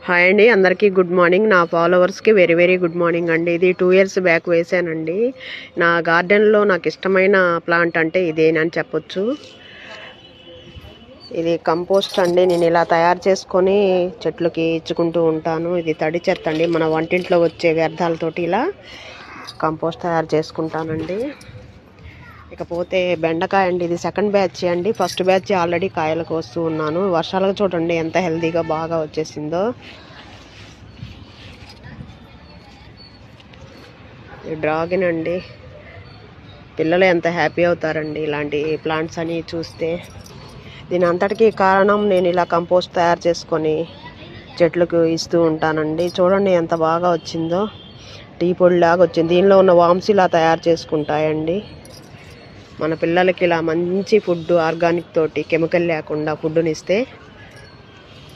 Hi అండి, అందరికీ good morning. నా ఫాలోవర్స్కి వెరీ వెరీ గుడ్ మార్నింగ్ అండి. ఇది 2 years బ్యాక్ వేసానండి. నా గార్డెన్లో నాకు ఇష్టమైన ప్లాంట్ అంటే ఇదేనని చెప్పొచ్చు. ఇది కంపోస్ట్ అండి. నేను ఇలా తయారు చేసుకొని చెట్లకి ఇచ్చుకుంటూ ఉంటాను. ఇది తడి చెత్త అండి, మన వంటింట్లో వచ్చే వ్యర్థాలతోటి ఇలా కంపోస్ట్ తయారు చేసుకుంటానండి. ఇకపోతే బెండకాయ అండి, ఇది సెకండ్ బ్యాచ్ అండి. ఫస్ట్ బ్యాచ్ ఆల్రెడీ కాయలకు వస్తూ ఉన్నాను. వర్షాలకు చూడండి ఎంత హెల్తీగా బాగా వచ్చేసిందో. డ్రాగన్ అండి, పిల్లలు ఎంత హ్యాపీ అవుతారండి ఇలాంటి ప్లాంట్స్ అని చూస్తే. దీని అంతటికీ కారణం నేను ఇలా కంపోస్ట్ తయారు చేసుకొని చెట్లకు ఇస్తూ ఉంటానండి. చూడండి ఎంత బాగా వచ్చిందో, టీ పొడిలాగా వచ్చింది. దీనిలో ఉన్న వామ్స్ ఇలా తయారు చేసుకుంటాయండి. మన పిల్లలకి ఇలా మంచి ఫుడ్, ఆర్గానిక్ తోటి కెమికల్ లేకుండా ఫుడ్ని ఇస్తే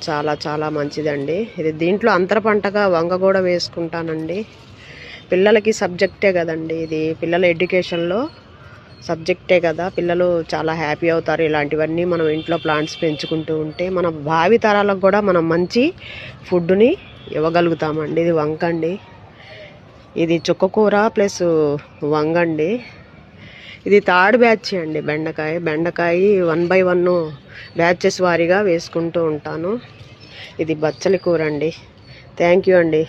చాలా చాలా మంచిదండి. ఇది దీంట్లో అంతర పంటగా వంగ కూడా వేసుకుంటానండి. పిల్లలకి సబ్జెక్టే కదండి, ఇది పిల్లల ఎడ్యుకేషన్లో సబ్జెక్టే కదా. పిల్లలు చాలా హ్యాపీ అవుతారు ఇలాంటివన్నీ మనం ఇంట్లో ప్లాంట్స్ పెంచుకుంటూ ఉంటే. మన భావి తరాలకు కూడా మనం మంచి ఫుడ్ని ఇవ్వగలుగుతామండి. ఇది వంకండి, ఇది చుక్కకూర ప్లస్ వంగండి. ఇది థర్డ్ బ్యాచ్ అండి. బెండకాయ 1 by 1 బ్యాచెస్ వారీగా వేసుకుంటూ ఉంటాను. ఇది బచ్చలి కూర అండి. థ్యాంక్ యూ అండి.